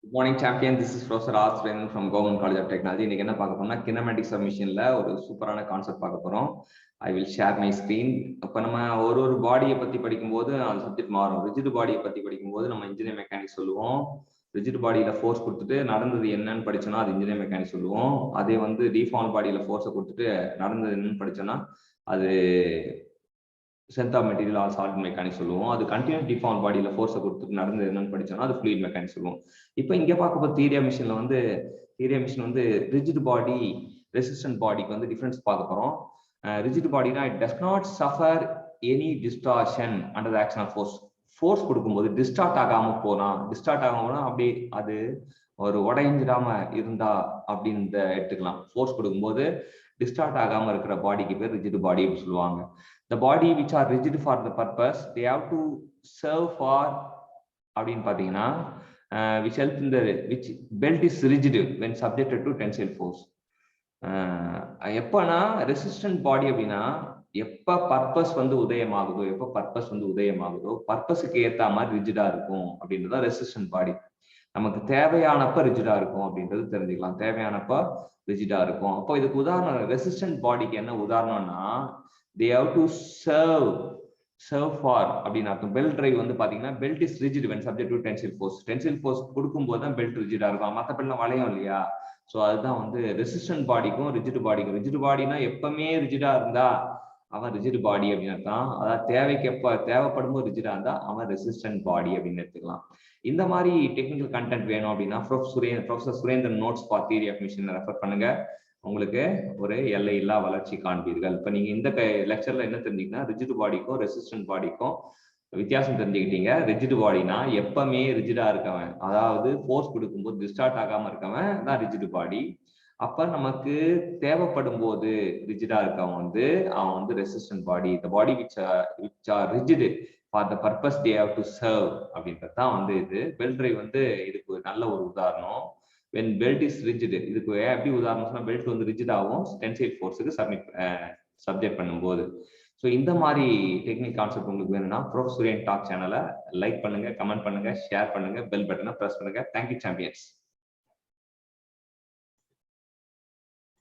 Good morning, champion. This is Professor R. Srenan from Government College of Technology. இன்னைக்கு என்ன பார்க்க போறோம்னா Kinematics submissionல ஒரு சூப்பரான கான்செப்ட் பார்க்க போறோம். I will share my screen. அப்ப நம்ம ஒரு பாடியை பத்தி படிக்கும்போது அந்த சப்ஜெக்ட் மாறும். ரிஜிட் பாடியை பத்தி படிக்கும்போது நம்ம இன்ஜினியர் மெக்கானிக்ஸ் சொல்லுவோம். ரிஜிட் பாடியில ஃபோர்ஸ் கொடுத்துட்டு நடந்தது என்னன்னு படிச்சோம்னா அது இன்ஜினியர் மெக்கானிக்ஸ் சொல்லுவோம். அதே டிஃபார்ம் பாடியில ஃபோர்ஸை கொடுத்துட்டு நடந்தது என்னன்னு படிச்சோம்னா அது strength of material or solid mechanics சொல்லுவோம். அது கண்டினியூஸ் டிஃபார்ம் பாடியில ஃபோர்ஸை கொடுத்துட்டு நடந்தது என்னன்னு படிச்சோம்னா அது ஃப்ளூயிட் மெக்கானிக்ஸ் சொல்லுவோம். இப்போ இங்க பார்க்கும்போது theory machine rigid body resistant பாடிக்கு டிஃபரன்ஸ் பார்க்க போறோம். ரிஜிட் பாடினா it does not suffer any distortion under the action of force கொடுக்கும்போது டிஸ்டார்ட் ஆகாம போனா அப்படி அது ஒரு உடைஞ்சிடாம இருந்தா அப்படின்னு எடுத்துக்கலாம். ஃபோர்ஸ் கொடுக்கும்போது டிஸ்டார்ட் ஆகாம இருக்கிற பாடிக்கு பேர் ரிஜிட் பாடி அப்படின்னு சொல்லுவாங்க. The body which are rigid for the purpose, they have to serve for அப்படின்னு பாத்தீங்கன்னா which belt is rigid when subjected to tensile force. எப்பனா ரெசிஸ்டன்ட் பாடி அப்படின்னா எப்ப பர்பஸ் உதயமாகுதோ பர்பஸுக்கு ஏத்த மாதிரி ரிஜிடா இருக்கும் அப்படின்றத ரெசிஸ்டன்ட் பாடி. நமக்கு தேவையானப்ப ரிஜிடா இருக்கும் அப்படின்றது தெரிஞ்சுக்கலாம். தேவையானப்ப ரிஜிடா இருக்கும். அப்போ இதுக்கு உதாரணம் ரெசிஸ்டன்ட் பாடிக்கு என்ன உதாரணம்னா they have to serve for அப்படின்னு அர்த்தம். பெல்ட் டிரைவ் பாத்தீங்கன்னா belt is rigid when subject to tensile force கொடுக்கும்போது தான் பெல்ட் ரிஜிடா இருக்கும். மத்த பெல்லாம் வளையும் இல்லையா? சோ அதுதான் ரெசிஸ்டன்ட் பாடிக்கும் ரிஜிட் பாடினா எப்பவுமே ரிஜிடா இருந்தா அவன் ரிஜிட் பாடி அப்படின்னு அர்த்தம். அதாவது தேவைப்படும் போது ரிஜிடா இருந்தா அவன் ரெசிஸ்டன்ட் பாடி அப்படின்னு எடுத்துக்கலாம். இந்த மாதிரி டெக்னிக்கல் கண்டென்ட் வேணும் அப்படின்னா professor Surendran notes for theory of machine refer பண்ணுங்க. உங்களுக்கு ஒரு எல்லையில்லா வளர்ச்சி காண்பீர்கள். இப்ப நீங்க இந்த லெக்சர்ல என்ன தெரிஞ்சீங்கன்னா ரிஜிட் பாடிக்கும் ரெசிஸ்டன்ட் பாடிக்கும் வித்தியாசம் தெரிஞ்சுக்கிட்டீங்க. ரிஜிட் பாடினா எப்பவுமே ரிஜிடா இருக்கவன், அதாவது ஃபோர்ஸ் கொடுக்கும்போது டிஸ்டார்ட் ஆகாம இருக்கவன் தான் ரிஜிட் பாடி. அப்ப நமக்கு தேவைப்படும் போது ரிஜிடா இருக்கவன் அவன் resistant body. the body which are rigid for the purpose they have to serve அப்படின்றதான் இது பெல்ட் டிரைவ் இதுக்கு நல்ல ஒரு உதாரணம். when belt is rigid, இதுக்கு எப்படி உதாரணம் சொன்னா பெல்ட் ரிஜிட் ஆகும் டென்சைல் ஃபோர்ஸுக்கு சப்ஜெக்ட் பண்ணும்போது. ஸோ இந்த மாதிரி டெக்னிக் கான்செப்ட் உங்களுக்கு வேணும்னா ப்ரொஃபசர் சுரேன் டாக் சேனலை லைக் பண்ணுங்க, கமெண்ட் பண்ணுங்க, ஷேர் பண்ணுங்க, பெல் பட்டனை பிரஸ் பண்ணுங்க. Thank you champions.